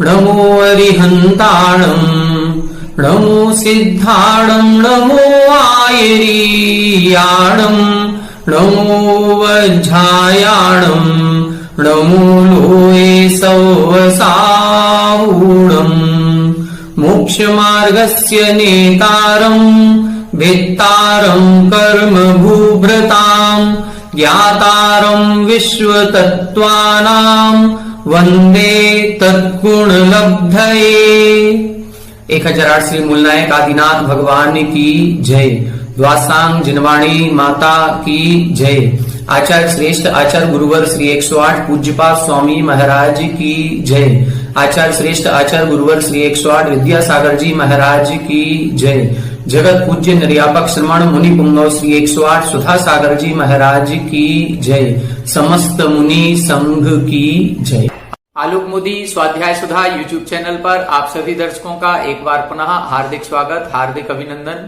नमो अरिहन्ताणम् नमो सिद्धाणम् नमो आयरीयाणम् नमो वज्झायाणम् नमो लोये सौवसावूणम् मोक्षमार्गस्य नेतारम् भेत्तारम् कर्म भूभृताम् ज्ञातारम् विश्वतत्त्वानाम् वंदे तत्गुणलब्धये। 1008 श्री मूलनायक आदिनाथ भगवान की जय। द्वासांग जिनवाणी माता की जय। आचार्य श्रेष्ठ आचार्य गुरुवर श्री 108 पूज्यपाद स्वामी महाराज की जय। आचार्य श्रेष्ठ आचार्य गुरुवर श्री 108 विद्यासागर जी महाराज की जय। जगत पूज्य निर्यापक श्रमण मुनि पुंगव श्री 108 सुधा सागर जी महाराज की जय। समस्त मुनि संघ की जय। आलोक मोदी स्वाध्याय सुधा यूट्यूब चैनल पर आप सभी दर्शकों का एक बार पुनः हार्दिक स्वागत, हार्दिक अभिनंदन।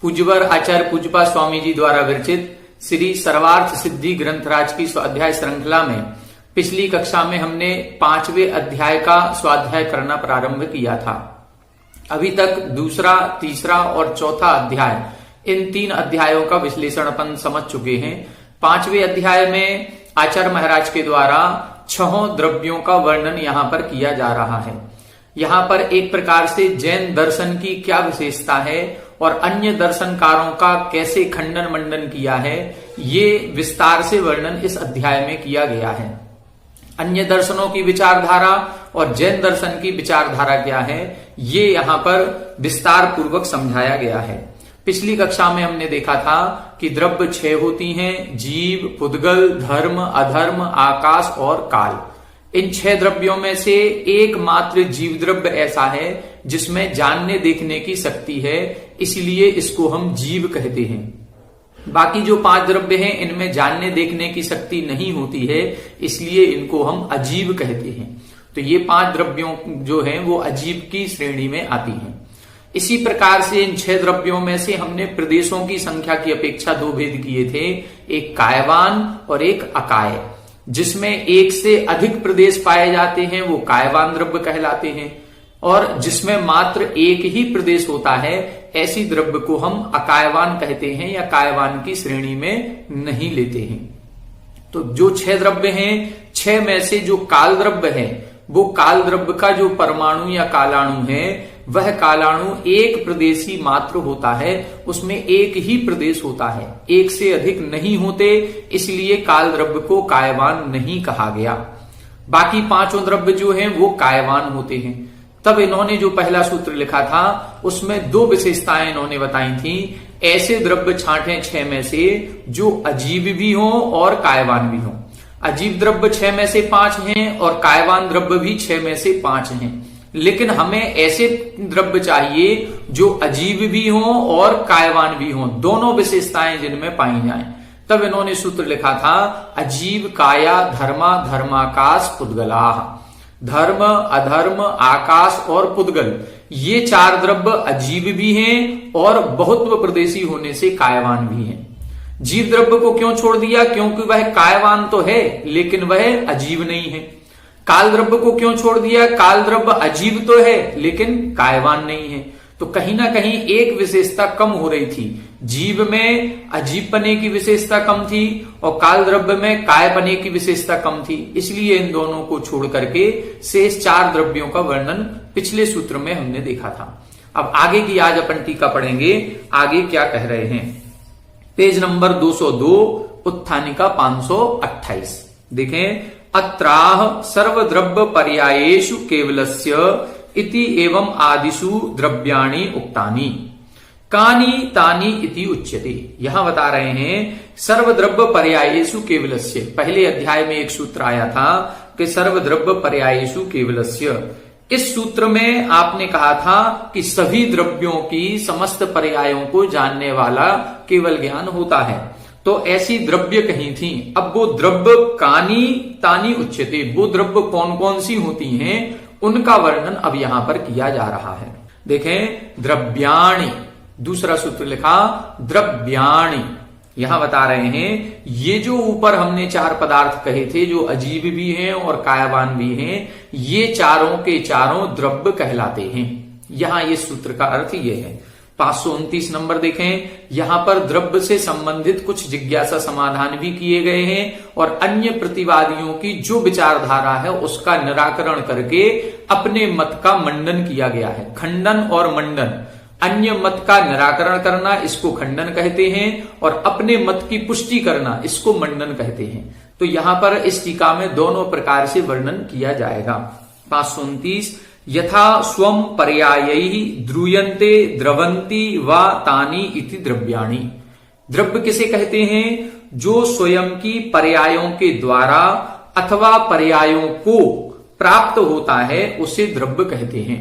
पूज्यवर आचार्य पूज्यपाद स्वामी जी द्वारा विरचित श्री सर्वार्थ सिद्धि ग्रंथराज की स्वाध्याय श्रृंखला में पिछली कक्षा में हमने 5वें अध्याय का स्वाध्याय करना प्रारंभ किया था। अभी तक दूसरा, तीसरा और चौथा अध्याय, इन 3 अध्यायों का विश्लेषण अपन समझ चुके हैं। 5वें अध्याय में आचार्य महाराज के द्वारा 6 द्रव्यों का वर्णन यहाँ पर किया जा रहा है। यहाँ पर एक प्रकार से जैन दर्शन की क्या विशेषता है और अन्य दर्शनकारों का कैसे खंडन मंडन किया है, ये विस्तार से वर्णन इस अध्याय में किया गया है। अन्य दर्शनों की विचारधारा और जैन दर्शन की विचारधारा क्या है, ये यहाँ पर विस्तार पूर्वक समझाया गया है। पिछली कक्षा में हमने देखा था कि द्रव्य 6 होती हैं: जीव, पुद्गल, धर्म, अधर्म, आकाश और काल। इन 6 द्रव्यों में से एकमात्र जीव द्रव्य ऐसा है जिसमें जानने देखने की शक्ति है, इसलिए इसको हम जीव कहते हैं। बाकी जो 5 द्रव्य हैं इनमें जानने देखने की शक्ति नहीं होती है, इसलिए इनको हम अजीव कहते हैं। तो ये 5 द्रव्यों जो हैं वो अजीव की श्रेणी में आती हैं। इसी प्रकार से इन 6 द्रव्यों में से हमने प्रदेशों की संख्या की अपेक्षा 2 भेद किए थे, एक कायवान और एक अकाय। जिसमें एक से अधिक प्रदेश पाए जाते हैं वो कायवान द्रव्य कहलाते हैं, और जिसमें मात्र एक ही प्रदेश होता है ऐसी द्रव्य को हम अकायवान कहते हैं या कायवान की श्रेणी में नहीं लेते हैं। तो जो 6 द्रव्य हैं, 6 में से जो काल द्रव्य है वो काल द्रव्य का जो परमाणु या कालाणु है वह कालाणु एक प्रदेशी मात्र होता है, उसमें एक ही प्रदेश होता है, एक से अधिक नहीं होते, इसलिए काल द्रव्य को कायवान नहीं कहा गया। बाकी 5 द्रव्य जो हैं वो कायवान होते हैं। तब इन्होंने जो पहला सूत्र लिखा था उसमें 2 विशेषताएं इन्होंने बताई थी। ऐसे द्रव्य छांटे 6 में से जो अजीब भी हों और कायवान भी हों। अजीब द्रव्य 6 में से 5 हैं और कायवान द्रव्य भी 6 में से 5 हैं, लेकिन हमें ऐसे द्रव्य चाहिए जो अजीब भी हों और कायवान भी हों, दोनों विशेषताएं जिनमें पाई जाएं। तब इन्होंने सूत्र लिखा था अजीव काया धर्मा धर्माकाश पुद्गलाः। धर्म, अधर्म, आकाश और पुद्गल ये 4 द्रव्य अजीब भी हैं और बहुत्व प्रदेशी होने से कायवान भी हैं। जीव द्रव्य को क्यों छोड़ दिया? क्योंकि वह कायवान तो है लेकिन वह अजीब नहीं है। काल द्रव्य को क्यों छोड़ दिया? काल द्रव्य अजीब तो है लेकिन कायवान नहीं है। तो कहीं ना कहीं एक विशेषता कम हो रही थी। जीव में अजीबपने की विशेषता कम थी और काल द्रव्य में कायपने की विशेषता कम थी, इसलिए इन दोनों को छोड़ करके शेष 4 द्रव्यों का वर्णन पिछले सूत्र में हमने देखा था। अब आगे की आज अपन टीका पढ़ेंगे। आगे क्या कह रहे हैं? Page number 202, उत्थानिका 528। देखें, अत्राह सर्वद्रव्य पर्यायेषु केवलस्य इति एवं आदिषु द्रव्याणि उक्तानि कानि तानि इति उच्यते। यहां बता रहे हैं सर्वद्रव्य पर्यायेषु केवलस्य। पहले अध्याय में एक सूत्र आया था कि सर्वद्रव्य पर्यायेषु केवलस्य। इस सूत्र में आपने कहा था कि सभी द्रव्यों की समस्त पर्यायों को जानने वाला केवल ज्ञान होता है। तो ऐसी द्रव्य कहीं थी। अब वो द्रव्य कानी तानी उच्यते, वो द्रव्य कौन कौन सी होती हैं उनका वर्णन अब यहां पर किया जा रहा है। देखें, द्रव्याणि, दूसरा सूत्र लिखा द्रव्याणि। यहां बता रहे हैं ये जो ऊपर हमने चार पदार्थ कहे थे, जो अजीब भी हैं और कायावान भी हैं, ये चारों के चारों द्रव्य कहलाते हैं। यहां ये सूत्र का अर्थ ये है। 529 नंबर देखें, यहां पर द्रव्य से संबंधित कुछ जिज्ञासा समाधान भी किए गए हैं और अन्य प्रतिवादियों की जो विचारधारा है उसका निराकरण करके अपने मत का मंडन किया गया है। खंडन और मंडन, अन्य मत का निराकरण करना इसको खंडन कहते हैं और अपने मत की पुष्टि करना इसको मंडन कहते हैं। तो यहां पर इस टीका में दोनों प्रकार से वर्णन किया जाएगा। 529, यथा स्वम पर्यायैहि द्रूयन्ते द्रवंती व तानि इति द्रव्याणि। द्रव्य किसे कहते हैं? जो स्वयं की पर्यायों के द्वारा अथवा पर्यायों को प्राप्त होता है उसे द्रव्य कहते हैं।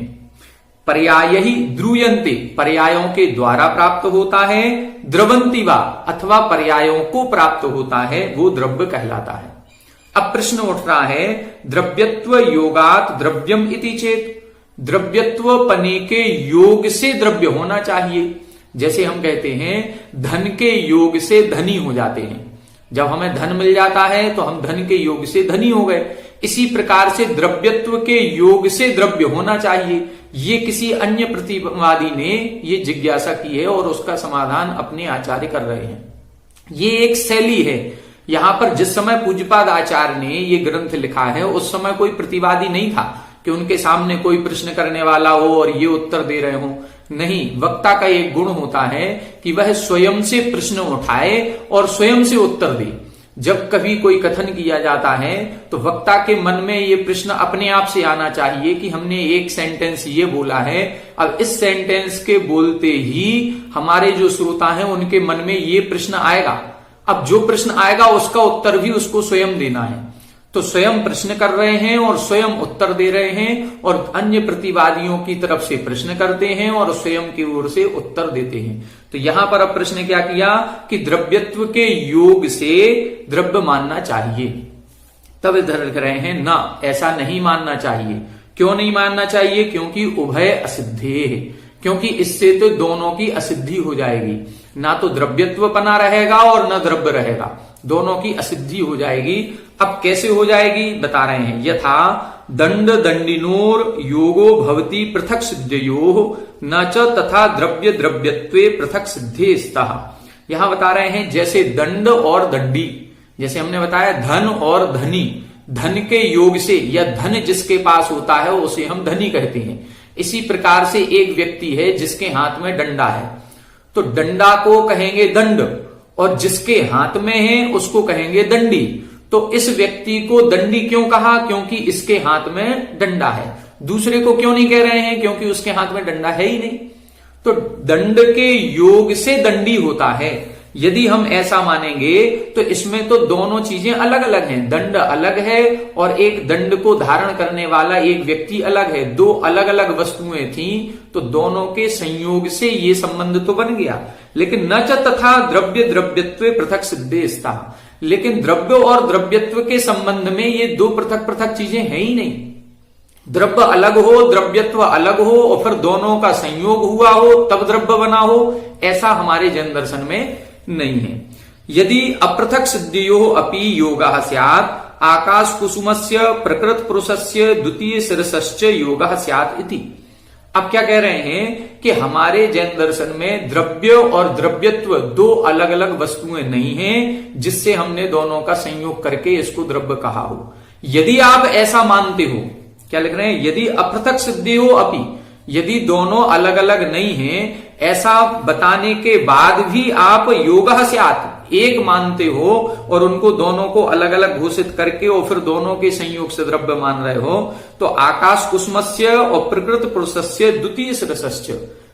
पर्यायैहि द्रूयन्ते, पर्यायों के द्वारा प्राप्त होता है, द्रवंती वा अथवा पर्यायों को प्राप्त होता है, वो द्रव्य कहलाता है। अब प्रश्न उठ रहा है, द्रव्यत्व योगात द्रव्यम इति चेत, द्रव्यत्व पने के योग से द्रव्य होना चाहिए। जैसे हम कहते हैं धन के योग से धनी हो जाते हैं, जब हमें धन मिल जाता है तो हम धन के योग से धनी हो गए। इसी प्रकार से द्रव्यत्व के योग से द्रव्य होना चाहिए। ये किसी अन्य प्रतिवादी ने ये जिज्ञासा की है और उसका समाधान अपने आचार्य कर रहे हैं। ये एक शैली है। यहां पर जिस समय पूज्यपाद आचार्य ने ये ग्रंथ लिखा है उस समय कोई प्रतिवादी नहीं था कि उनके सामने कोई प्रश्न करने वाला हो और ये उत्तर दे रहे हो। नहीं, वक्ता का एक गुण होता है कि वह स्वयं से प्रश्न उठाए और स्वयं से उत्तर दे। जब कभी कोई कथन किया जाता है तो वक्ता के मन में ये प्रश्न अपने आप से आना चाहिए कि हमने एक सेंटेंस ये बोला है, अब इस सेंटेंस के बोलते ही हमारे जो श्रोता हैं उनके मन में ये प्रश्न आएगा। अब जो प्रश्न आएगा उसका उत्तर भी उसको स्वयं देना है। तो स्वयं प्रश्न कर रहे हैं और स्वयं उत्तर दे रहे हैं और अन्य प्रतिवादियों की तरफ से प्रश्न करते हैं और स्वयं की ओर से उत्तर देते हैं। तो यहां पर अब प्रश्न क्या किया कि द्रव्यत्व के योग से द्रव्य मानना चाहिए। तब इधर लिख रहे हैं ना, ऐसा नहीं मानना चाहिए। क्यों नहीं मानना चाहिए? क्योंकि उभय असिद्धे, क्योंकि इससे तो दोनों की असिद्धि हो जाएगी। ना तो द्रव्यत्व पना रहेगा और न द्रव्य रहेगा, दोनों की असिद्धि हो जाएगी। अब कैसे हो जाएगी बता रहे हैं, यथा दंड दंडिनोर योगो भवति पृथक सिद्धयोः न च तथा द्रव्य द्रव्यत्वे पृथक सिद्धे स्तः। यहां बता रहे हैं जैसे दंड और दंडी, जैसे हमने बताया धन और धनी, धन के योग से या धन जिसके पास होता है उसे हम धनी कहते हैं। इसी प्रकार से एक व्यक्ति है जिसके हाथ में डंडा है तो डंडा को कहेंगे दंड और जिसके हाथ में है उसको कहेंगे दंडी। तो इस व्यक्ति को दंडी क्यों कहा? क्योंकि इसके हाथ में डंडा है। दूसरे को क्यों नहीं कह रहे हैं? क्योंकि उसके हाथ में डंडा है ही नहीं। तो दंड के योग से दंडी होता है। यदि हम ऐसा मानेंगे तो इसमें तो दोनों चीजें अलग अलग हैं। दंड अलग है और एक दंड को धारण करने वाला एक व्यक्ति अलग है। दो अलग अलग वस्तुएं थी तो दोनों के संयोग से ये संबंध तो बन गया। लेकिन न च तथा द्रव्य द्रव्यत्व पृथक सिद्धे स्तः, लेकिन द्रव्य और द्रव्यत्व के संबंध में ये दो पृथक पृथक चीजें हैं ही नहीं। द्रव्य अलग हो, द्रव्यत्व अलग हो और फिर दोनों का संयोग हुआ हो तब द्रव्य बना हो, ऐसा हमारे जैन दर्शन में नहीं है। यदि अपृथक सिद्धियोः अपि योगः स्यात् आकाश कुसुमस्य प्रकृत पुरुषस्य द्वितीय शिरसश्च योगः स्यात् इति। अब क्या कह रहे हैं कि हमारे जैन दर्शन में द्रव्य और द्रव्यत्व दो अलग अलग वस्तुएं नहीं हैं जिससे हमने दोनों का संयोग करके इसको द्रव्य कहा हो। यदि आप ऐसा मानते हो, क्या लिख रहे हैं, यदि अपृथक सिद्धियों अपि, यदि दोनों अलग अलग नहीं हैं ऐसा बताने के बाद भी आप योगः स्यात् एक मानते हो और उनको दोनों को अलग अलग घोषित करके और फिर दोनों के संयोग से द्रव्य मान रहे हो, तो आकाश कुसुमस्य और प्रकृत पुरुषस्य द्वितीय शिरसश्च,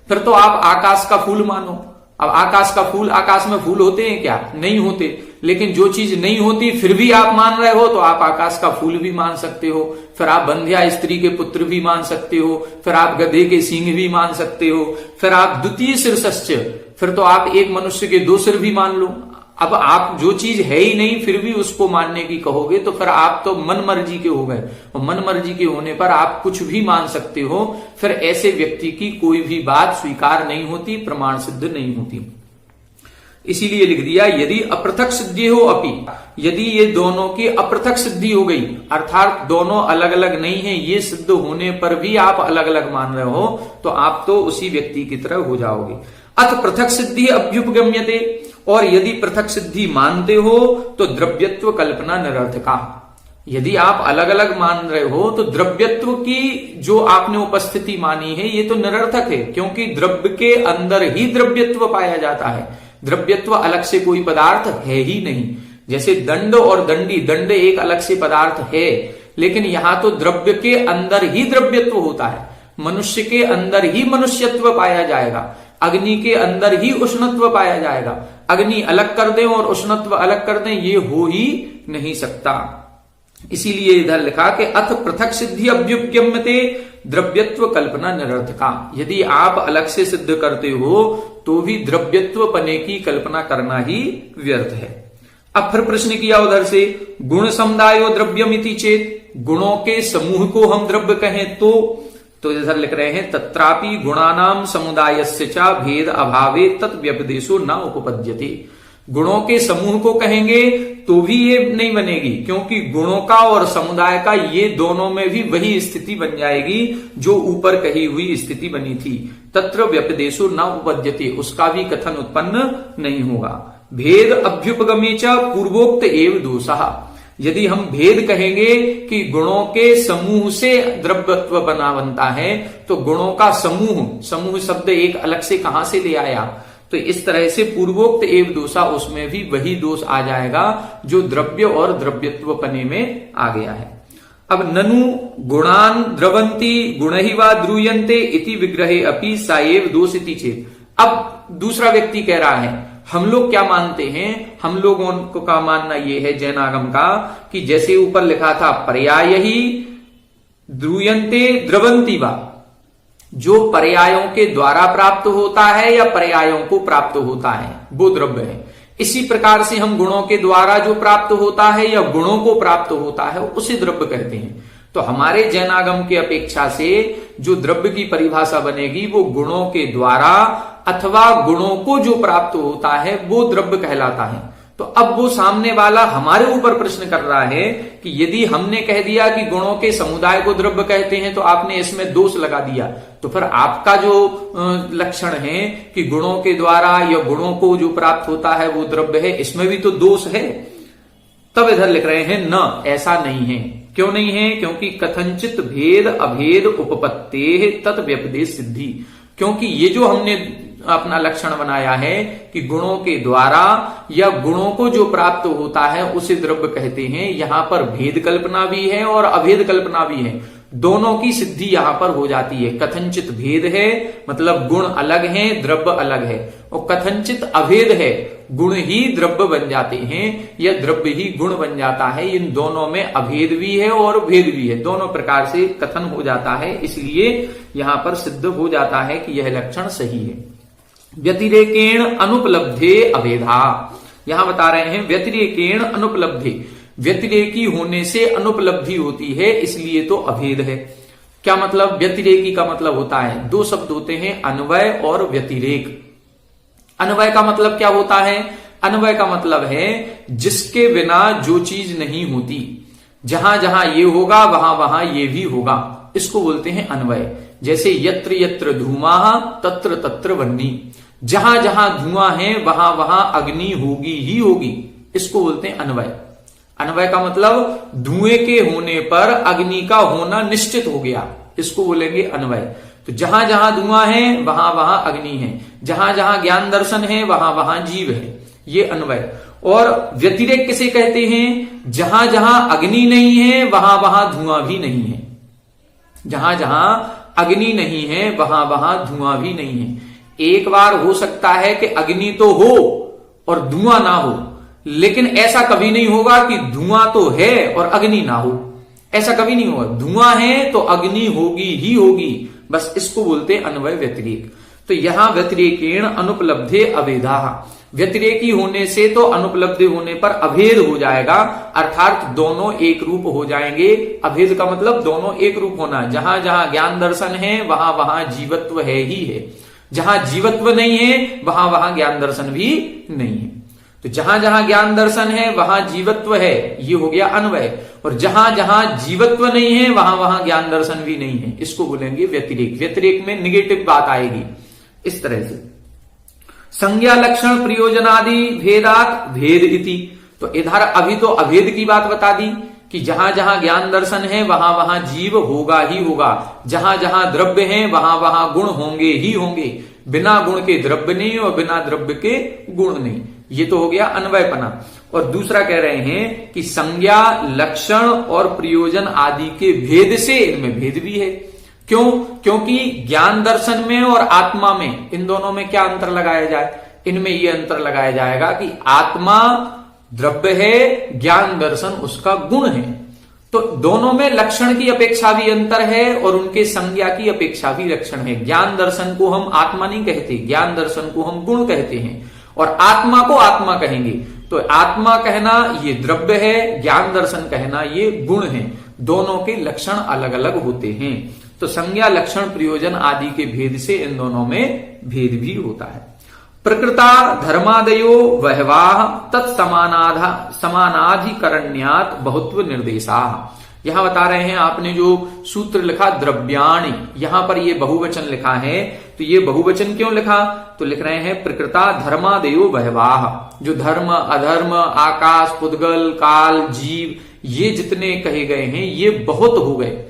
फिर तो आप आकाश का फूल मानो। अब आकाश का फूल, आकाश में फूल होते हैं क्या? नहीं होते। लेकिन जो चीज नहीं होती फिर भी आप मान रहे हो तो आप आकाश का फूल भी मान सकते हो, फिर आप बंध्या स्त्री के पुत्र भी मान सकते हो, फिर आप गधे के सींग भी मान सकते हो, फिर आप द्वितीय शिरसश्च, फिर तो आप एक मनुष्य के दो सिर भी मान लो। अब आप जो चीज है ही नहीं फिर भी उसको मानने की कहोगे तो फिर आप तो मन मर्जी के हो गए, और मन मर्जी के होने पर आप कुछ भी मान सकते हो। फिर ऐसे व्यक्ति की कोई भी बात स्वीकार नहीं होती, प्रमाण सिद्ध नहीं होती। इसीलिए लिख दिया यदि अपृथक सिद्धि हो अपि, यदि ये दोनों की अपृथक सिद्धि हो गई, अर्थात दोनों अलग अलग नहीं है, ये सिद्ध होने पर भी आप अलग अलग मान रहे हो, तो आप तो उसी व्यक्ति की तरह हो जाओगे। अथ पृथक सिद्धि अभ्युपगम्यते, और यदि पृथक सिद्धि मानते हो तो द्रव्यत्व कल्पना निरर्थका। यदि आप अलग अलग मान रहे हो तो द्रव्यत्व की जो आपने उपस्थिति मानी है ये तो निरर्थक है, क्योंकि द्रव्य के अंदर ही द्रव्यत्व पाया जाता है। द्रव्यत्व अलग से कोई पदार्थ है ही नहीं। जैसे दंड और दंडी, दंड एक अलग से पदार्थ है, लेकिन यहां तो द्रव्य के अंदर ही द्रव्यत्व होता है। मनुष्य के अंदर ही मनुष्यत्व पाया जाएगा, अग्नि के अंदर ही उष्णत्व पाया जाएगा। अग्नि अलग कर दें और उष्णत्व अलग कर दें, ये हो ही नहीं सकता। इसीलिए इधर लिखा कि अथ पृथक सिद्धि अभ्युपगम्यते द्रव्यत्व कल्पना निरर्थका। यदि आप अलग से सिद्ध करते हो तो भी द्रव्यत्व पने की कल्पना करना ही व्यर्थ है। अब फिर प्रश्न किया उधर से, गुण समुदायो द्रव्यमिति चेत, गुणों के समूह को हम द्रव्य कहें तो इधर लिख रहे हैं तत्रापि गुणानाम समुदायस्य च भेद अभावे तत्व्यपदेशो न उपपद्यते। गुणों के समूह को कहेंगे तो भी ये नहीं बनेगी, क्योंकि गुणों का और समुदाय का ये दोनों में भी वही स्थिति बन जाएगी जो ऊपर कही हुई स्थिति बनी थी। तत्र व्यपदेशो न उपपद्यते, उसका भी कथन उत्पन्न नहीं होगा। भेद अभ्युपगमे च पूर्वोक्त एव दोषः, यदि हम भेद कहेंगे कि गुणों के समूह से द्रव्यत्व बनता है, तो गुणों का समूह, समूह शब्द एक अलग से कहां से ले आया, तो इस तरह से पूर्वोक्त एव दोषा, उसमें भी वही दोष आ जाएगा जो द्रव्य और द्रव्यत्व पने में आ गया है। अब ननु गुणान द्रवंती गुण ही वा द्रूयन्ते इति विग्रहे अपि साएव दोषिति चेत। अब दूसरा व्यक्ति कह रहा है हम लोग क्या मानते हैं, हम लोगों को का मानना यह है जैनागम का कि जैसे ऊपर लिखा था पर्याय ही द्रूयन्ते द्रवंती वा, जो पर्यायों के द्वारा प्राप्त होता है या पर्यायों को प्राप्त होता है वो द्रव्य है। इसी प्रकार से हम गुणों के द्वारा जो प्राप्त होता है या गुणों को प्राप्त होता है उसे द्रव्य कहते हैं। तो हमारे जैनागम की अपेक्षा से जो द्रव्य की परिभाषा बनेगी वो गुणों के द्वारा अथवा गुणों को जो प्राप्त होता है वो द्रव्य कहलाता है। तो अब वो सामने वाला हमारे ऊपर प्रश्न कर रहा है कि यदि हमने कह दिया कि गुणों के समुदाय को द्रव्य कहते हैं तो आपने इसमें दोष लगा दिया, तो फिर आपका जो लक्षण है कि गुणों के द्वारा या गुणों को जो प्राप्त होता है वो द्रव्य है, इसमें भी तो दोष है। तब इधर लिख रहे हैं न, ऐसा नहीं है। क्यों नहीं है? क्योंकि कथंचित भेद अभेद उपपत्ते तत् व्यपदेश सिद्धि, क्योंकि ये जो हमने अपना लक्षण बनाया है कि गुणों के द्वारा या गुणों को जो प्राप्त होता है उसे द्रव्य कहते हैं, यहां पर भेद कल्पना भी है और अभेद कल्पना भी है, दोनों की सिद्धि यहां पर हो जाती है। कथंचित भेद है मतलब गुण अलग हैं द्रव्य अलग है, और कथंचित अभेद है गुण ही द्रव्य बन जाते हैं या द्रव्य ही गुण बन जाता है। इन दोनों में अभेद भी है और भेद भी है, दोनों प्रकार से कथन हो जाता है, इसलिए यहां पर सिद्ध हो जाता है कि यह लक्षण सही है। व्यतिरेकेण अनुपलब्धे अभेदा, यहां बता रहे हैं व्यतिरेकेण अनुपलब्धे, व्यतिरेकी होने से अनुपलब्धि होती है, इसलिए तो अभेद है। क्या मतलब? व्यतिरेकी का मतलब होता है, दो शब्द होते हैं अन्वय और व्यतिरेक। अन्वय का मतलब क्या होता है? अन्वय का मतलब है जिसके बिना जो चीज नहीं होती, जहां जहां ये होगा वहां वहां ये भी होगा, इसको बोलते हैं अन्वय। जैसे यत्र यत्र धूमाः तत्र तत्र वह्नि, जहां जहां धुआं है वहां वहां अग्नि होगी ही होगी, इसको बोलते हैं अन्वय। अन्वय का मतलब धुएं के होने पर अग्नि का होना निश्चित हो गया, इसको बोलेंगे अन्वय। तो जहां जहां धुआं है वहां वहां अग्नि है, जहां जहां ज्ञान दर्शन है वहां वहां जीव है, ये अन्वय। और व्यतिरेक किसे कहते हैं? जहां जहां अग्नि नहीं है वहां वहां धुआं भी नहीं है, जहां जहां अग्नि नहीं है वहां वहां धुआं भी नहीं है। एक बार हो सकता है कि अग्नि तो हो और धुआं ना हो, लेकिन ऐसा कभी नहीं होगा कि धुआं तो है और अग्नि ना हो, ऐसा कभी नहीं होगा। धुआं है तो अग्नि होगी ही होगी, बस इसको बोलते हैं अन्वय व्यतिरेक। तो यहां व्यतिरेकेण अनुपलब्धे अभेदा, व्यतिरेकी होने से तो अनुपलब्धि होने पर अभेद हो जाएगा, अर्थात दोनों एक रूप हो जाएंगे। अभेद का मतलब दोनों एक रूप होना, जहां जहां ज्ञान दर्शन है वहां वहां जीवत्व है ही है। जहां जीवत्व नहीं है वहां वहां ज्ञान दर्शन भी नहीं है। तो जहां जहां ज्ञान दर्शन है वहां जीवत्व है, ये हो गया अन्वय। और जहां जहां जीवत्व नहीं है वहां वहां ज्ञान दर्शन भी नहीं है, इसको बोलेंगे व्यतिरेक। व्यतिरेक में निगेटिव बात आएगी इस तरह से। संज्ञा लक्षण प्रयोजनादि भेदात भेद इति, तो इधर अभी तो अभेद की बात बता दी कि जहां जहां ज्ञान दर्शन है वहां वहां जीव होगा ही होगा, जहां जहां द्रव्य है वहां वहां गुण होंगे ही होंगे, बिना गुण के द्रव्य नहीं और बिना द्रव्य के गुण नहीं। ये तो हो गया अन्वयपना। और दूसरा कह रहे हैं कि संज्ञा लक्षण और प्रयोजन आदि के भेद से इनमें भेद भी है। क्यों? क्योंकि ज्ञान दर्शन में और आत्मा में, इन दोनों में क्या अंतर लगाया जाए? इनमें यह अंतर लगाया जाएगा कि आत्मा द्रव्य है, ज्ञान दर्शन उसका गुण है। तो दोनों में लक्षण की अपेक्षा भी अंतर है और उनके संज्ञा की अपेक्षा भी लक्षण है। ज्ञान दर्शन को हम आत्मा नहीं कहते, ज्ञान दर्शन को हम गुण कहते हैं और आत्मा को आत्मा कहेंगे। तो आत्मा कहना ये द्रव्य है, ज्ञान दर्शन कहना ये गुण है। दोनों के लक्षण अलग अलग होते हैं। तो संज्ञा लक्षण प्रयोजन आदि के भेद से इन दोनों में भेद भी होता है। प्रकृता धर्मादयो वहवाह तत्समानाधिकरण्यात् बहुत्व निर्देशा। यहां बता रहे हैं आपने जो सूत्र लिखा द्रव्याणि, यहां पर ये बहुवचन लिखा है। तो ये बहुवचन क्यों लिखा? तो लिख रहे हैं प्रकृता धर्मादयो वहवाह, जो धर्म अधर्म आकाश पुद्गल काल जीव ये जितने कहे गए हैं ये बहुत हो गए।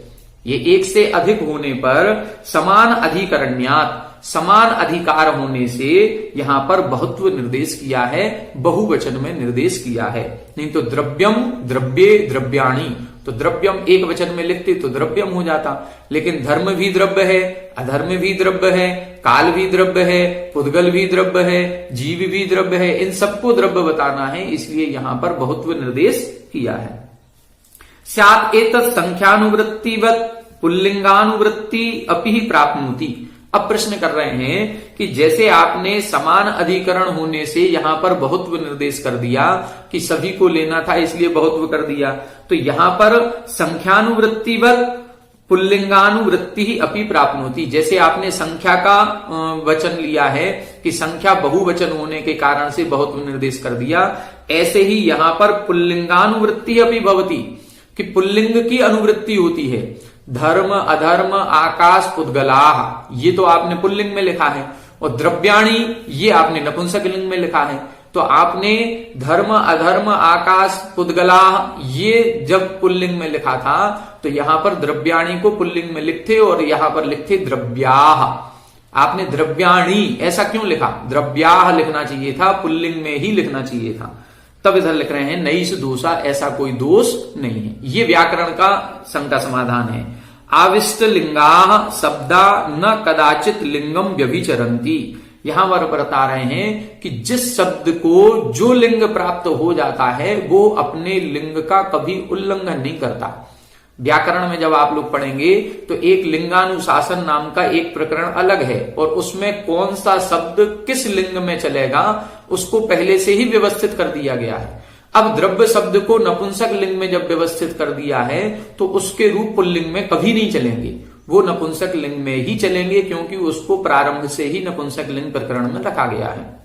ये एक से अधिक होने पर समान अधिकरण्यात्, समान अधिकार होने से यहां पर बहुत्व निर्देश किया है, बहुवचन में निर्देश किया है। नहीं तो द्रव्यम द्रव्ये द्रव्याणि, तो द्रव्यम एक वचन में लिखते तो द्रव्यम हो जाता। लेकिन धर्म भी द्रव्य है, अधर्म भी द्रव्य है, काल भी द्रव्य है, पुद्गल भी द्रव्य है, जीव भी द्रव्य है, इन सबको द्रव्य बताना है, इसलिए यहां पर बहुत्व निर्देश किया है। स्यात् एतत् संख्यानुवृत्तिवत् पुल्लिंगानुवृत्ति अपि प्राप्नोति। अब प्रश्न कर रहे हैं कि जैसे आपने समान अधिकरण होने से यहां पर बहुत्व निर्देश कर दिया कि सभी को लेना था इसलिए बहुत्व कर दिया, तो यहां पर संख्यानुवृत्तिवत् पुल्लिंगानुवृत्ति ही अपि प्राप्नोति। जैसे आपने संख्या का वचन लिया है कि संख्या बहुवचन होने के कारण से बहुत्व निर्देश कर दिया, ऐसे ही यहां पर पुल्लिंगानुवृत्ति अपि भवति, कि पुल्लिंग की अनुवृत्ति होती है। धर्म अधर्म आकाश पुद्गलाह, ये तो आपने पुल्लिंग में लिखा है, और द्रव्याणि ये आपने नपुंसकलिंग में लिखा है। तो आपने धर्म अधर्म आकाश पुद्गलाह ये जब पुल्लिंग में लिखा था तो यहां पर द्रव्याणि को पुल्लिंग में लिखते और यहां पर लिखते द्रव्याह। आपने द्रव्याणि ऐसा क्यों लिखा? द्रव्याह लिखना चाहिए था, पुल्लिंग में ही लिखना चाहिए था। तब इधर लिख रहे हैं नैष दोषा, ऐसा कोई दोष नहीं है। ये व्याकरण का शंका समाधान है। आविष्ट लिंगा शब्दा न कदाचित लिंगम व्यभिचरंती। यहां पर बता रहे हैं कि जिस शब्द को जो लिंग प्राप्त हो जाता है वो अपने लिंग का कभी उल्लंघन नहीं करता। व्याकरण में जब आप लोग पढ़ेंगे तो एक लिंगानुशासन नाम का एक प्रकरण अलग है और उसमें कौन सा शब्द किस लिंग में चलेगा उसको पहले से ही व्यवस्थित कर दिया गया है। अब द्रव्य शब्द को नपुंसक लिंग में जब व्यवस्थित कर दिया है तो उसके रूप पुल्लिंग में कभी नहीं चलेंगे, वो नपुंसक लिंग में ही चलेंगे, क्योंकि उसको प्रारंभ से ही नपुंसक लिंग प्रकरण में रखा गया है।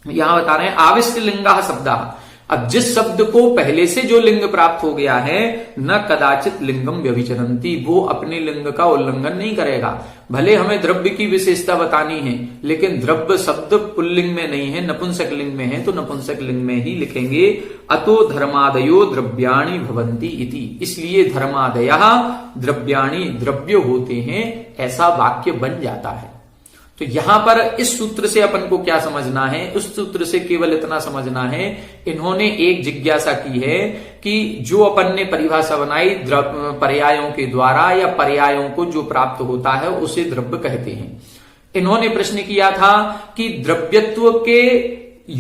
यहां बता रहे हैं आविष्ट लिंगा शब्दा। अब जिस शब्द को पहले से जो लिंग प्राप्त हो गया है न कदाचित लिंगम व्यभिचरंती, वो अपने लिंग का उल्लंघन नहीं करेगा। भले हमें द्रव्य की विशेषता बतानी है लेकिन द्रव्य शब्द पुल्लिंग में नहीं है, नपुंसक लिंग में है, तो नपुंसक लिंग में ही लिखेंगे। अतो धर्मादयो द्रव्याणि भवन्ति इति, इसलिए धर्मादयः द्रव्याणि द्रव्य होते हैं, ऐसा वाक्य बन जाता है। तो यहां पर इस सूत्र से अपन को क्या समझना है? उस सूत्र से केवल इतना समझना है, इन्होंने एक जिज्ञासा की है कि जो अपन ने परिभाषा बनाई पर्यायों के द्वारा या पर्यायों को जो प्राप्त होता है उसे द्रव्य कहते हैं। इन्होंने प्रश्न किया था कि द्रव्यत्व के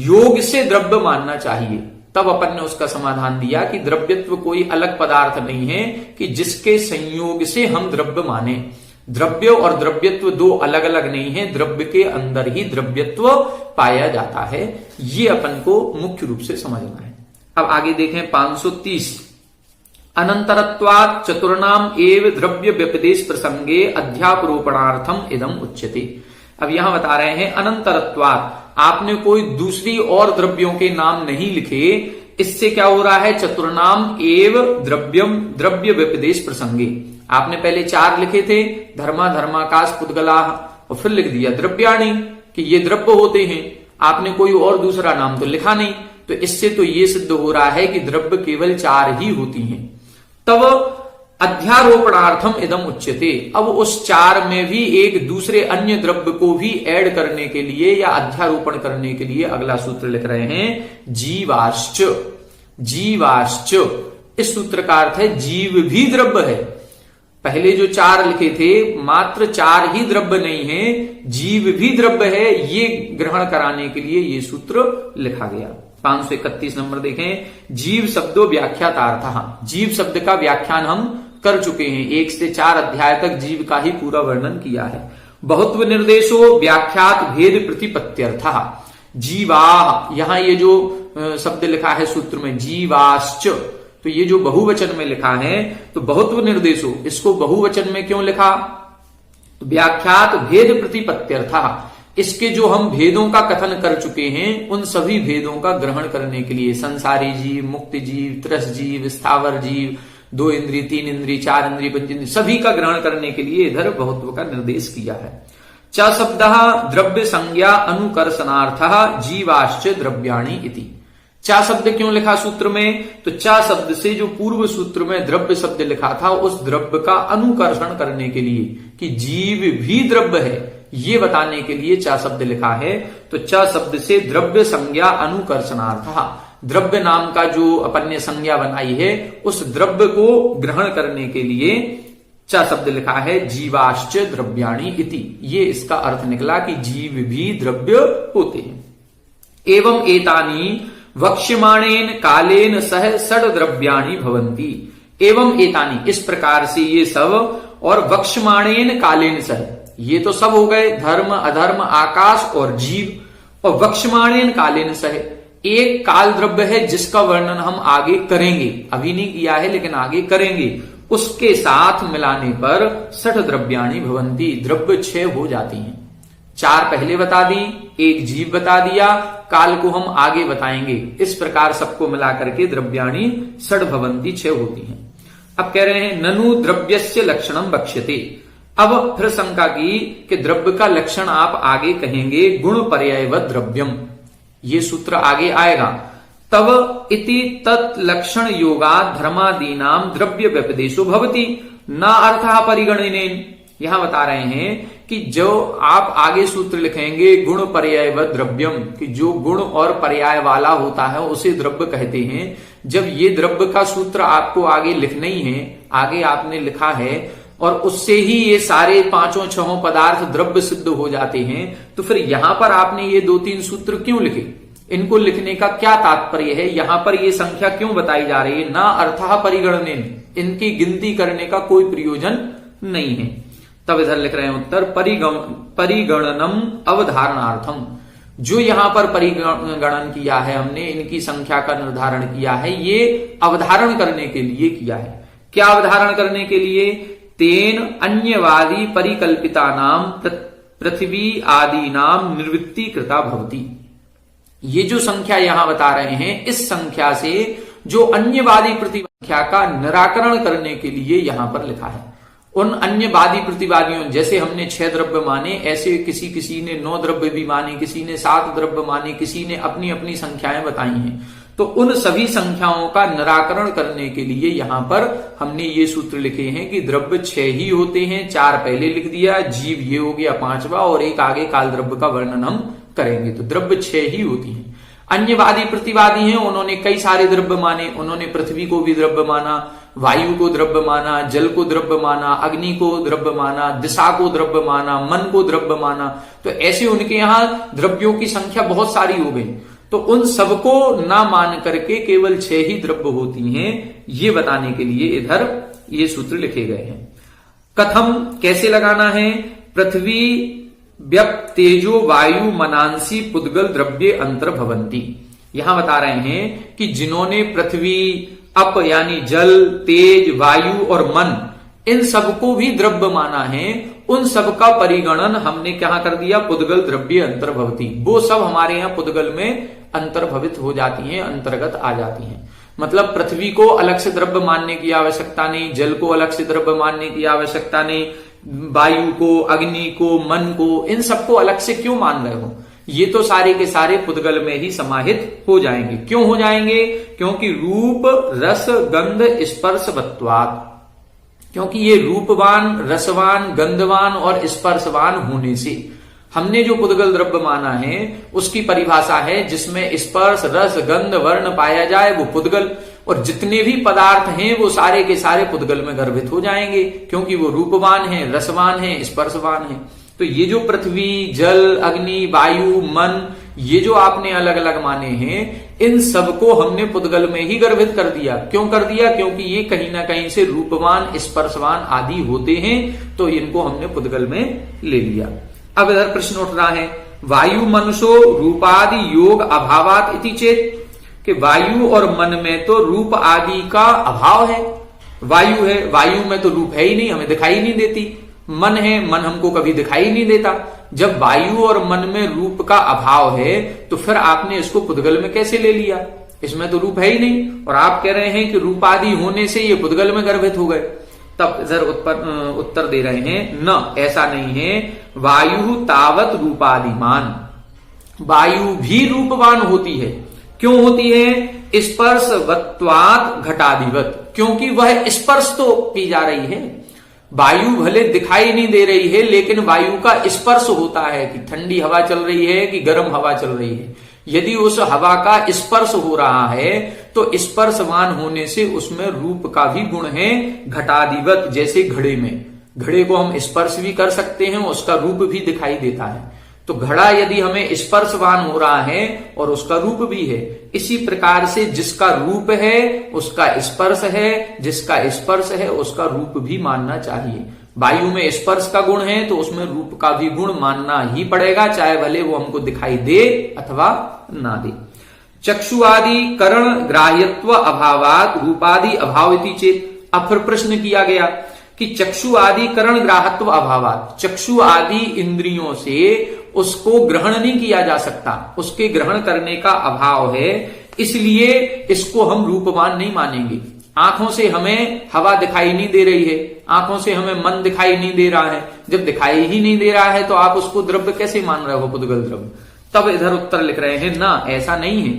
योग से द्रव्य मानना चाहिए, तब अपन ने उसका समाधान दिया कि द्रव्यत्व कोई अलग पदार्थ नहीं है कि जिसके संयोग से हम द्रव्य माने। द्रव्य और द्रव्यत्व दो अलग अलग नहीं है, द्रव्य के अंदर ही द्रव्यत्व पाया जाता है। ये अपन को मुख्य रूप से समझना है। अब आगे देखें 530। अनंतरत्वात् चतुर्णाम एव द्रव्य व्यपदेश प्रसंगे अध्यापरोपणार्थम इदम उच्यते। अब यहां बता रहे हैं अनंतरत्वात्, आपने कोई दूसरी और द्रव्यों के नाम नहीं लिखे, इससे क्या हो रहा है, चतुर्नाम एव द्रव्यम द्रव्य व्यपदेश प्रसंगे। आपने पहले 4 लिखे थे, धर्मा, धर्माकाश, पुद्गला, और फिर लिख दिया द्रव्याणी कि ये द्रव्य होते हैं। आपने कोई और दूसरा नाम तो लिखा नहीं, तो इससे तो ये सिद्ध हो रहा है कि द्रव्य केवल 4 ही होती हैं। तब अध्यारोपणार्थम इदम उच्यते, अब उस 4 में भी एक दूसरे अन्य द्रव्य को भी ऐड करने के लिए या अध्यारोपण करने के लिए अगला सूत्र लिख रहे हैं जीवाश्च। जीवाश्च, इस सूत्र का अर्थ है जीव भी द्रव्य है। पहले जो 4 लिखे थे, मात्र 4 ही द्रव्य नहीं है, जीव भी द्रव्य है, ये ग्रहण कराने के लिए ये सूत्र लिखा गया। 531 नंबर देखें, जीव शब्दों व्याख्यातार्थः, जीव शब्द का व्याख्यान हम कर चुके हैं, 1 से 4 अध्याय तक जीव का ही पूरा वर्णन किया है। बहुत्व निर्देशो व्याख्यात भेद प्रतिपत्त्यर्थः, जीवा, यहां ये जो शब्द लिखा है सूत्र में जीवाश्च, तो ये जो बहुवचन में लिखा है, तो बहुत्व निर्देशो, इसको बहुवचन में क्यों लिखा, व्याख्यात भेद प्रतिपत्त्यर्थः, इसके जो हम भेदों का कथन कर चुके हैं, उन सभी भेदों का ग्रहण करने के लिए, संसारी जीव, मुक्त जीव, त्रस जीव, स्थावर जीव, 2 इंद्रिय, 3 इंद्रिय, 4 इंद्रिय, 5 इंद्रिय, सभी का ग्रहण करने के लिए इधर बहुत्व का निर्देश किया है। च शब्दः द्रव्य संज्ञा अनुकर्षणार्थः जीवाश्च द्रव्याणि इति। चा शब्द क्यों लिखा सूत्र में, तो चा शब्द से जो पूर्व सूत्र में द्रव्य शब्द लिखा था, उस द्रव्य का अनुकर्षण करने के लिए कि जीव भी द्रव्य है, ये बताने के लिए चा शब्द लिखा है। तो चा शब्द से द्रव्य संज्ञा अनुकर्षणार्थः, द्रव्य नाम का जो अपन ने संज्ञा बनाई है, उस द्रव्य को ग्रहण करने के लिए चा शब्द लिखा है जीवाश्च द्रव्याणि इति। ये इसका अर्थ निकला कि जीव भी द्रव्य होते हैं। एवं एतानि वक्ष्यमाणेन कालेन सह षड द्रव्याणि भवन्ति। एवं एतानि, इस प्रकार से ये सब, और वक्ष्यमाणेन कालेन सह, ये तो सब हो गए धर्म, अधर्म, आकाश और जीव। और वक्ष्यमाणेन कालेन सह, एक काल द्रव्य है जिसका वर्णन हम आगे करेंगे, अभी नहीं किया है लेकिन आगे करेंगे, उसके साथ मिलाने पर षड द्रव्याणि भवन्ति, द्रव्य 6 हो जाती हैं। 4 पहले बता दी, 1 जीव बता दिया, काल को हम आगे बताएंगे। इस प्रकार सबको मिलाकर के द्रव्याणि षड भवन्ति 6 होती हैं। अब कह रहे हैं ननु द्रव्यस्य लक्षणम बक्ष्यते। अब फिर शंका की कि द्रव्य का लक्षण आप आगे कहेंगे गुण पर्यायवत् द्रव्यम, ये सूत्र आगे आएगा। तब इति तत् लक्षण योगा धर्मादीनाम द्रव्य व्यपदेशो भवति न अर्थः परिगणनेन। यहां बता रहे हैं कि जो आप आगे सूत्र लिखेंगे गुण पर्यायवत् द्रव्यम, कि जो गुण और पर्याय वाला होता है उसे द्रव्य कहते हैं। जब ये द्रव्य का सूत्र आपको आगे लिखना ही है, आगे आपने लिखा है, और उससे ही ये सारे 5-6 पदार्थ द्रव्य सिद्ध हो जाते हैं, तो फिर यहां पर आपने ये 2-3 सूत्र क्यों लिखे, इनको लिखने का क्या तात्पर्य है, यहां पर ये संख्या क्यों बताई जा रही है, ना अर्थः परिगणनेन, इनकी गिनती करने का कोई प्रयोजन नहीं है। तब इधर लिख रहे हैं उत्तर परिगणनम अवधारणार्थम, जो यहां पर परिगणन किया है हमने, इनकी संख्या का निर्धारण किया है, ये अवधारण करने के लिए किया है। क्या अवधारण करने के लिए, तेन अन्यवादी परिकल्पिता नाम पृथ्वी आदि नाम निवृत्ति कृता भवती। ये जो संख्या यहां बता रहे हैं, इस संख्या से जो अन्यवादी प्रतिव्याख्या का निराकरण करने के लिए यहां पर लिखा है। उन अन्यवादी प्रतिवादियों, जैसे हमने 6 द्रव्य माने, ऐसे किसी ने 9 द्रव्य भी माने, किसी ने 7 द्रव्य माने, किसी ने अपनी अपनी संख्याएं बताई हैं। तो उन सभी संख्याओं का निराकरण करने के लिए यहां पर हमने ये सूत्र लिखे हैं कि द्रव्य 6 ही होते हैं। 4 पहले लिख दिया, जीव ये हो गया 5वां, और एक आगे काल द्रव्य का वर्णन हम करेंगे, तो द्रव्य 6 ही होती हैं। अन्यवादी प्रतिवादी हैं, उन्होंने कई सारे द्रव्य माने, उन्होंने पृथ्वी को भी द्रव्य माना, वायु को द्रव्य माना, जल को द्रव्य माना, अग्नि को द्रव्य माना, दिशा को द्रव्य माना, मन को द्रव्य माना। तो ऐसे उनके यहां द्रव्यों की संख्या बहुत सारी हो गई। तो उन सबको ना मान करके केवल 6 ही द्रव्य होती हैं, ये बताने के लिए इधर ये सूत्र लिखे गए हैं। कथम, कैसे लगाना है, पृथ्वी व्यप तेजो वायु मनांसी पुद्गल द्रव्ये अंतर्भवंती। यहां बता रहे हैं कि जिन्होंने पृथ्वी, अप यानी जल, तेज, वायु और मन, इन सबको भी द्रव्य माना है, उन सब का परिगणन हमने क्या कर दिया, पुद्गल द्रव्य अंतर्भवती, वो सब हमारे यहाँ पुद्गल में अंतर्भवित हो जाती हैं, अंतर्गत आ जाती हैं। मतलब पृथ्वी को अलग से द्रव्य मानने की आवश्यकता नहीं, जल को अलग से द्रव्य मानने की आवश्यकता नहीं, वायु को, अग्नि को, मन को, इन सबको अलग से क्यों मान रहे हो? ये तो सारे के सारे पुद्गल में ही समाहित हो जाएंगे। क्यों हो जाएंगे? क्योंकि रूप रस गंध स्पर्शवत्वात्, क्योंकि ये रूपवान, रसवान, गंधवान और स्पर्शवान होने से हमने जो पुद्गल द्रव्य माना है उसकी परिभाषा है जिसमें स्पर्श रस गंध वर्ण पाया जाए वो पुद्गल, और जितने भी पदार्थ हैं वो सारे के सारे पुद्गल में गर्भित हो जाएंगे क्योंकि वो रूपवान है, रसवान है, स्पर्शवान है। तो ये जो पृथ्वी, जल, अग्नि, वायु, मन, ये जो आपने अलग अलग माने हैं, इन सबको हमने पुद्गल में ही गर्भित कर दिया। क्यों कर दिया? क्योंकि ये कहीं ना कहीं से रूपवान, स्पर्शवान आदि होते हैं, तो इनको हमने पुद्गल में ले लिया। अब इधर प्रश्न उठ रहा है, वायु मनुष्यो रूपादि योग अभावात इति चेत, कि वायु और मन में तो रूप आदि का अभाव है। वायु है, वायु में तो रूप है ही नहीं, हमें दिखाई नहीं देती। मन है, मन हमको कभी दिखाई नहीं देता। जब वायु और मन में रूप का अभाव है तो फिर आपने इसको पुद्गल में कैसे ले लिया? इसमें तो रूप है ही नहीं, और आप कह रहे हैं कि रूप आदि होने से ये पुद्गल में गर्भित हो गए। तब इधर उत्तर दे रहे हैं, न, ऐसा नहीं है। वायु तावत रूपादिमान, वायु भी रूपवान होती है। क्यों होती है? स्पर्शवत्वात् घटादिवत, क्योंकि वह स्पर्श तो की जा रही है। वायु भले दिखाई नहीं दे रही है लेकिन वायु का स्पर्श होता है कि ठंडी हवा चल रही है कि गर्म हवा चल रही है। यदि उस हवा का स्पर्श हो रहा है तो स्पर्शवान होने से उसमें रूप का भी गुण है, घटादिवत, जैसे घड़े में, घड़े को हम स्पर्श भी कर सकते हैं, उसका रूप भी दिखाई देता है। तो घड़ा यदि हमें स्पर्शवान हो रहा है और उसका रूप भी है, इसी प्रकार से जिसका रूप है उसका स्पर्श है, जिसका स्पर्श है उसका रूप भी मानना चाहिए। वायु में स्पर्श का गुण है तो उसमें रूप का भी गुण मानना ही पड़ेगा, चाहे भले वो हमको दिखाई दे अथवा ना दे। चक्षु आदि करण ग्राह्यत्व अभावात रूपादि अभाविति चेत। अब फिर प्रश्न किया गया कि चक्षु आदि करण ग्राहत्व अभावात, चक्षु आदि इंद्रियों से उसको ग्रहण नहीं किया जा सकता, उसके ग्रहण करने का अभाव है, इसलिए इसको हम रूपवान नहीं मानेंगे। आंखों से हमें हवा दिखाई नहीं दे रही है, आंखों से हमें मन दिखाई नहीं दे रहा है, जब दिखाई ही नहीं दे रहा है तो आप उसको द्रव्य कैसे मान रहे हो, पुद्गल द्रव्य? तब इधर उत्तर लिख रहे हैं, ना, ऐसा नहीं है।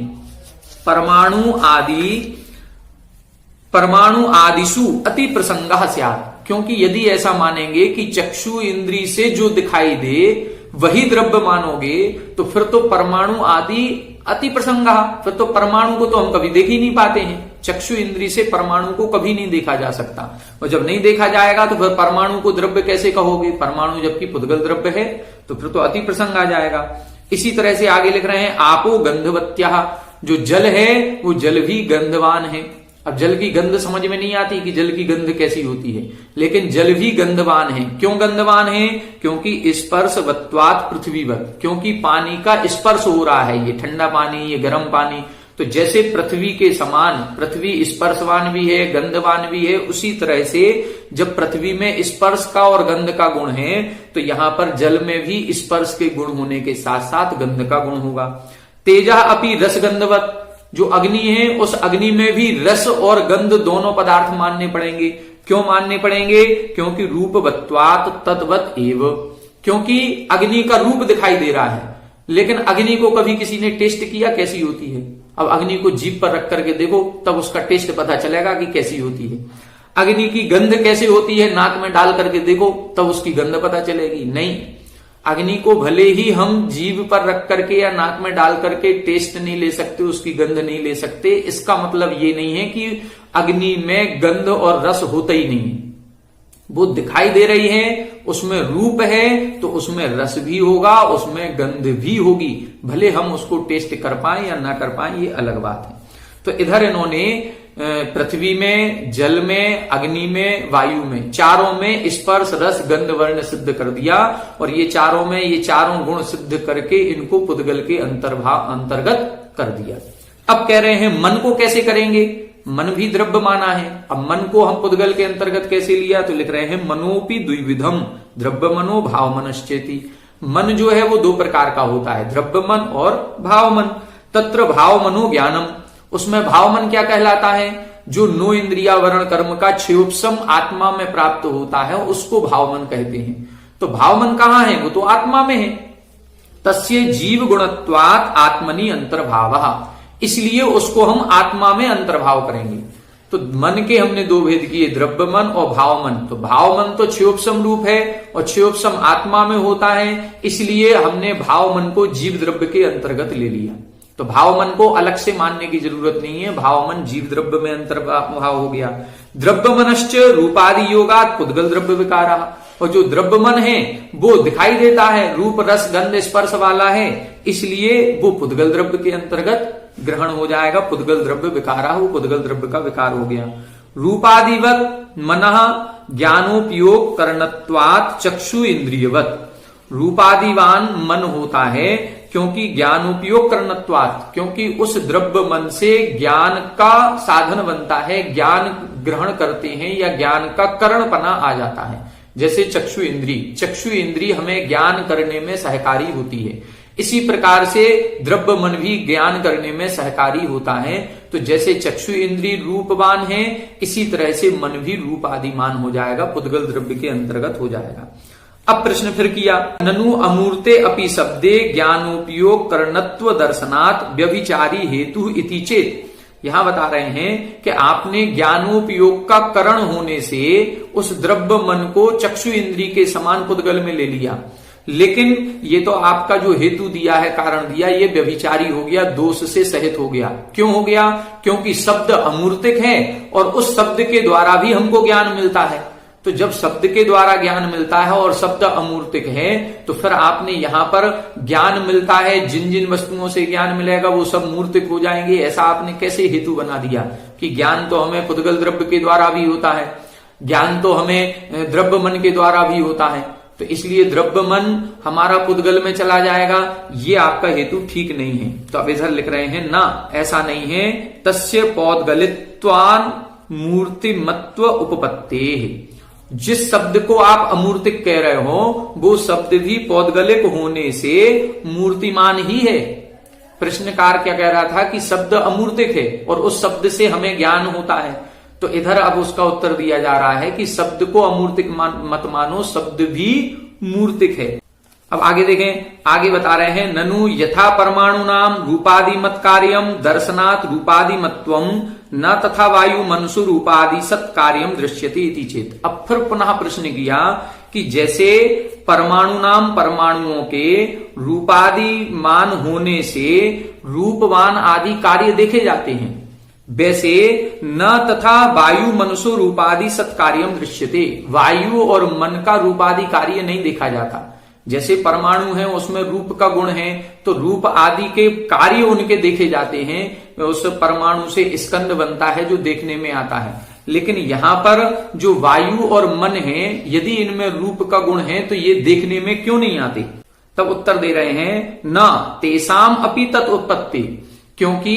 परमाणु आदिशु अति प्रसंगः स्यात्, क्योंकि यदि ऐसा मानेंगे कि चक्षु इंद्री से जो दिखाई दे वही द्रव्य मानोगे तो फिर तो परमाणु आदि अति प्रसंगा, फिर तो परमाणु को तो हम कभी देख ही नहीं पाते हैं। चक्षु इंद्री से परमाणु को कभी नहीं देखा जा सकता, और जब नहीं देखा जाएगा तो फिर परमाणु को द्रव्य कैसे कहोगे? परमाणु जबकि पुद्गल द्रव्य है तो फिर तो अति प्रसंग आ जाएगा। इसी तरह से आगे लिख रहे हैं, आपो गंधवत्या, जो जल है वो जल भी गंधवान है। अब जल की गंध समझ में नहीं आती कि जल की गंध कैसी होती है, लेकिन जल भी गंधवान है। क्यों गंधवान है? क्योंकि स्पर्शवत्वात् पृथ्वीवत्, क्योंकि पानी का स्पर्श हो रहा है, ये ठंडा पानी, ये गर्म पानी। तो जैसे पृथ्वी के समान पृथ्वी स्पर्शवान भी है, गंधवान भी है, उसी तरह से जब पृथ्वी में स्पर्श का और गंध का गुण है तो यहां पर जल में भी स्पर्श के गुण होने के साथ साथ गंध का गुण होगा। तेजा अपि रसगंधवत्, जो अग्नि है उस अग्नि में भी रस और गंध दोनों पदार्थ मानने पड़ेंगे। क्यों मानने पड़ेंगे? क्योंकि रूपवत्वात् तद्वत् एव, क्योंकि अग्नि का रूप दिखाई दे रहा है, लेकिन अग्नि को कभी किसी ने टेस्ट किया कैसी होती है? अब अग्नि को जीभ पर रख करके देखो तब उसका टेस्ट पता चलेगा कि कैसी होती है। अग्नि की गंध कैसे होती है? नाक में डाल करके देखो तब उसकी गंध पता चलेगी? नहीं। अग्नि को भले ही हम जीभ पर रख करके या नाक में डाल करके टेस्ट नहीं ले सकते, उसकी गंध नहीं ले सकते, इसका मतलब ये नहीं है कि अग्नि में गंध और रस होता ही नहीं। वो दिखाई दे रही है, उसमें रूप है तो उसमें रस भी होगा, उसमें गंध भी होगी, भले हम उसको टेस्ट कर पाए या ना कर पाए, ये अलग बात है। तो इधर इन्होंने पृथ्वी में, जल में, अग्नि में, वायु में, चारों में स्पर्श रस गंध वर्ण सिद्ध कर दिया, और ये चारों में ये चारों गुण सिद्ध करके इनको पुद्गल के अंतर्गत कर दिया। अब कह रहे हैं मन को कैसे करेंगे? मन भी द्रव्य माना है, अब मन को हम पुद्गल के अंतर्गत कैसे लिया? तो लिख रहे हैं, मनोपि द्विविधम द्रव्य मनो भाव मनश्चेति। मन जो है वो दो प्रकार का होता है, द्रव्य मन और भाव मन। तत्र भाव मनो ज्ञानम, उसमें भाव मन क्या कहलाता है? जो 9 इंद्रिया वर्ण कर्म का क्षयोपशम आत्मा में प्राप्त होता है उसको भाव मन कहते हैं। तो भाव मन कहां है? वो तो आत्मा में है। तस्य जीव गुणत्वात् आत्मनि अंतर्भावः, इसलिए उसको हम आत्मा में अंतर्भाव करेंगे। तो मन के हमने दो भेद किए, द्रव्य मन और भाव मन। तो भाव मन तो क्षयोपशम रूप है और क्षयोपशम आत्मा में होता है, इसलिए हमने भाव मन को जीव द्रव्य के अंतर्गत ले लिया। तो भाव मन को अलग से मानने की जरूरत नहीं है, भाव मन जीव द्रव्य में अंतर्भाव हो गया। द्रव्य मनश्च रूपादि योगात् पुद्गल द्रव्य विकारा, और जो द्रव्य मन है वो दिखाई देता है, रूप रस गंध स्पर्श वाला है, इसलिए वो पुद्गल द्रव्य के अंतर्गत ग्रहण हो जाएगा। पुद्गल द्रव्य विकारा, वो पुद्गल द्रव्य का विकार हो गया। रूपादिवत मनः ज्ञानोपयोग करणत्वात् चक्षु इंद्रियवत, रूपादिवान मन होता है क्योंकि ज्ञानोपयोग करणत्वात्, क्योंकि उस द्रव्य मन से ज्ञान का साधन बनता है, ज्ञान ग्रहण करते हैं या ज्ञान का करणपना आ जाता है। जैसे चक्षु इंद्री हमें ज्ञान करने में सहकारी होती है, इसी प्रकार से द्रव्य मन भी ज्ञान करने में सहकारी होता है। तो जैसे चक्षु इंद्री रूपवान है, इसी तरह से मन भी रूप आदिमान हो जाएगा, पुद्गल द्रव्य के अंतर्गत हो जाएगा। अब प्रश्न फिर किया, ननु अमूर्ते अपि शब्दे ज्ञानोपयोग करणत्व दर्शनात् व्यभिचारी हेतु इति चेत। यहां बता रहे हैं कि आपने ज्ञानोपयोग का करण होने से उस द्रव्य मन को चक्षु इंद्री के समान पुद्गल में ले लिया, लेकिन ये तो आपका जो हेतु दिया है, कारण दिया, ये व्यभिचारी हो गया, दोष से सहित हो गया। क्यों हो गया? क्योंकि शब्द अमूर्तिक है और उस शब्द के द्वारा भी हमको ज्ञान मिलता है। तो जब शब्द के द्वारा ज्ञान मिलता है और शब्द अमूर्तिक है, तो फिर आपने यहां पर ज्ञान मिलता है, जिन जिन वस्तुओं से ज्ञान मिलेगा वो सब मूर्तिक हो जाएंगे, ऐसा आपने कैसे हेतु बना दिया कि ज्ञान तो हमें पुद्गल द्रव्य के द्वारा भी होता है, ज्ञान तो हमें द्रव्य मन के द्वारा भी होता है, तो इसलिए द्रव्य मन हमारा पुद्गल में चला जाएगा। ये आपका हेतु ठीक नहीं है। तो अब इधर लिख रहे हैं, ना ऐसा नहीं है। तस्य पौद्गलित्वान् मूर्तिमत्व उपपत्तेः, जिस शब्द को आप अमूर्तिक कह रहे हो वो शब्द भी पौद्गलिक होने से मूर्तिमान ही है। प्रश्नकार क्या कह रहा था कि शब्द अमूर्तिक है और उस शब्द से हमें ज्ञान होता है, तो इधर अब उसका उत्तर दिया जा रहा है कि शब्द को अमूर्तिक मत मानो, शब्द भी मूर्तिक है। अब आगे देखें, आगे बता रहे हैं, ननु यथा परमाणु नाम रूपादि मत कार्यम दर्शनात् रूपादि मत्वम न तथा वायु मनसु रूपादि सत कार्यम दृश्यते इति चेत। अब फिर पुनः प्रश्न किया कि जैसे परमाणु नाम परमाणुओं के रूपादि मान होने से रूपवान आदि कार्य देखे जाते हैं, वैसे न तथा वायु मनसु रूपादि सत्कार्यम दृश्यते, वायु और मन का रूपादि कार्य नहीं देखा जाता। जैसे परमाणु है उसमें रूप का गुण है, तो रूप आदि के कार्य उनके देखे जाते हैं, उस परमाणु से स्कंद बनता है जो देखने में आता है। लेकिन यहां पर जो वायु और मन है, यदि इनमें रूप का गुण है तो ये देखने में क्यों नहीं आते? तब उत्तर दे रहे हैं, न तेसाम अपि तत् उत्पत्ति, क्योंकि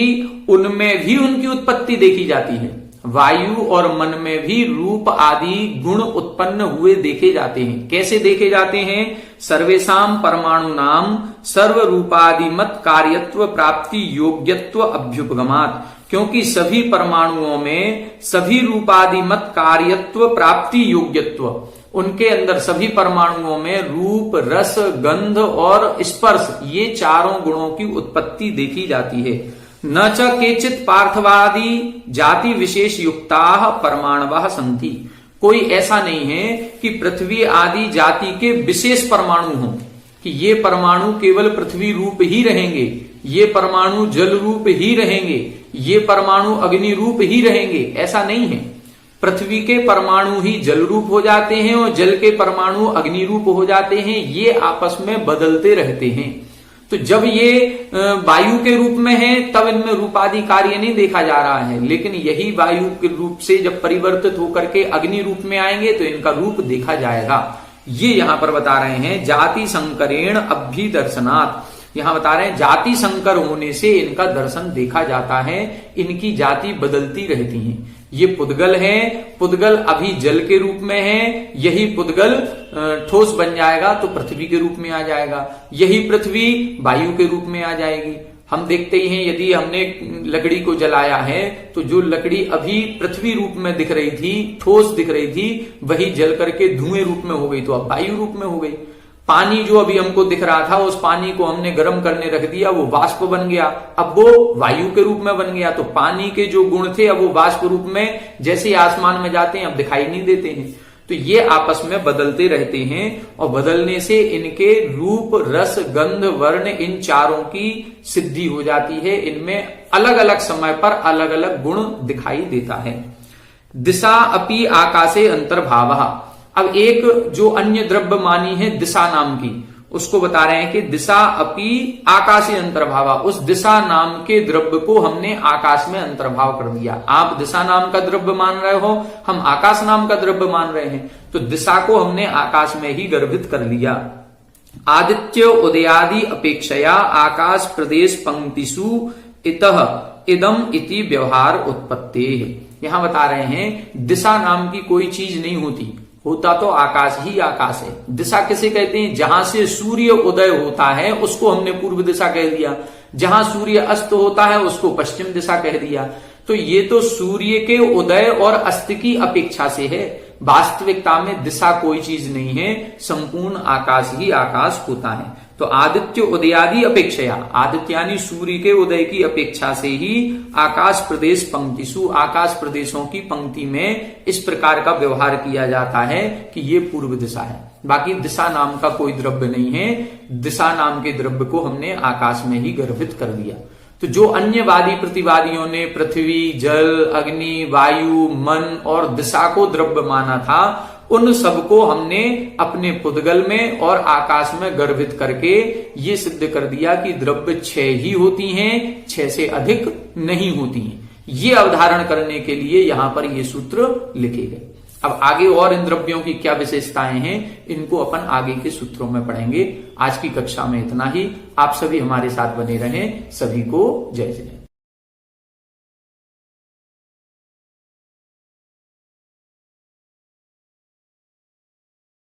उनमें भी उनकी उत्पत्ति देखी जाती है। वायु और मन में भी रूप आदि गुण उत्पन्न हुए देखे जाते हैं। कैसे देखे जाते हैं? सर्वेशाम परमाणु नाम सर्व रूपादि मत कार्यत्व प्राप्ति योग्यत्व अभ्युपगमात्, क्योंकि सभी परमाणुओं में सभी रूपादि मत कार्यत्व प्राप्ति योग्यत्व, उनके अंदर सभी परमाणुओं में रूप रस गंध और स्पर्श, ये चारों गुणों की उत्पत्ति देखी जाती है। न च केचित पार्थवादी जाति विशेष युक्ता परमाणवः सन्ति, कोई ऐसा नहीं है कि पृथ्वी आदि जाति के विशेष परमाणु हों, कि ये परमाणु केवल पृथ्वी रूप ही रहेंगे, ये परमाणु जल रूप ही रहेंगे, ये परमाणु अग्नि रूप ही रहेंगे, ऐसा नहीं है। पृथ्वी के परमाणु ही जल रूप हो जाते हैं और जल के परमाणु अग्नि रूप हो जाते हैं, ये आपस में बदलते रहते हैं। तो जब ये वायु के रूप में है तब इनमें रूपादि कार्य नहीं देखा जा रहा है, लेकिन यही वायु के रूप से जब परिवर्तित होकर के अग्नि रूप में आएंगे तो इनका रूप देखा जाएगा। ये यहां पर बता रहे हैं, जाति संकरेण अभ्यि दर्शनात्, यहां बता रहे हैं जाति संकर होने से इनका दर्शन देखा जाता है, इनकी जाति बदलती रहती है। ये पुद्गल है, पुद्गल अभी जल के रूप में है, यही पुद्गल ठोस बन जाएगा तो पृथ्वी के रूप में आ जाएगा, यही पृथ्वी वायु के रूप में आ जाएगी। हम देखते ही हैं, यदि हमने लकड़ी को जलाया है तो जो लकड़ी अभी पृथ्वी रूप में दिख रही थी, ठोस दिख रही थी, वही जल करके धुएं रूप में हो गई तो अब वायु रूप में हो गई। पानी जो अभी हमको दिख रहा था, उस पानी को हमने गर्म करने रख दिया, वो वाष्प बन गया, अब वो वायु के रूप में बन गया। तो पानी के जो गुण थे अब वो वाष्प रूप में जैसे ही आसमान में जाते हैं अब दिखाई नहीं देते हैं। तो ये आपस में बदलते रहते हैं और बदलने से इनके रूप, रस, गंध, वर्ण इन चारों की सिद्धि हो जाती है। इनमें अलग अलग समय पर अलग अलग गुण दिखाई देता है। दिशा अपि आकाशे अंतर्भावः। अब एक जो अन्य द्रव्य मानी है दिशा नाम की, उसको बता रहे हैं कि दिशा अपि आकाशे अंतर्भावा। उस दिशा नाम के द्रव्य को हमने आकाश में अंतर्भाव कर दिया। आप दिशा नाम का द्रव्य मान रहे हो, हम आकाश नाम का द्रव्य मान रहे हैं, तो दिशा को हमने आकाश में ही गर्भित कर लिया। आदित्य उदयादि अपेक्षया आकाश प्रदेश पंक्तिषु इतः इदम इति व्यवहार उत्पत्ति। यहां बता रहे हैं दिशा नाम की कोई चीज नहीं होती, होता तो आकाश ही आकाश है। दिशा किसे कहते हैं? जहां से सूर्य उदय होता है उसको हमने पूर्व दिशा कह दिया, जहां सूर्य अस्त होता है उसको पश्चिम दिशा कह दिया। तो ये तो सूर्य के उदय और अस्त की अपेक्षा से है, वास्तविकता में दिशा कोई चीज नहीं है, संपूर्ण आकाश ही आकाश होता है। तो आदित्य उदयादि अपेक्षया, आदित्य यानी सूर्य के उदय की अपेक्षा से ही आकाश प्रदेश पंक्तिषु, आकाश प्रदेशों की पंक्ति में इस प्रकार का व्यवहार किया जाता है कि ये पूर्व दिशा है। बाकी दिशा नाम का कोई द्रव्य नहीं है, दिशा नाम के द्रव्य को हमने आकाश में ही गर्भित कर दिया। तो जो अन्यवादी प्रतिवादियों ने पृथ्वी, जल, अग्नि, वायु, मन और दिशा को द्रव्य माना था, उन सबको हमने अपने पुद्गल में और आकाश में गर्भित करके ये सिद्ध कर दिया कि द्रव्य 6 ही होती हैं, 6 से अधिक नहीं होती हैं। ये अवधारण करने के लिए यहां पर ये सूत्र लिखे गए। अब आगे और इन द्रव्यों की क्या विशेषताएं हैं, इनको अपन आगे के सूत्रों में पढ़ेंगे। आज की कक्षा में इतना ही। आप सभी हमारे साथ बने रहें। सभी को जय जय।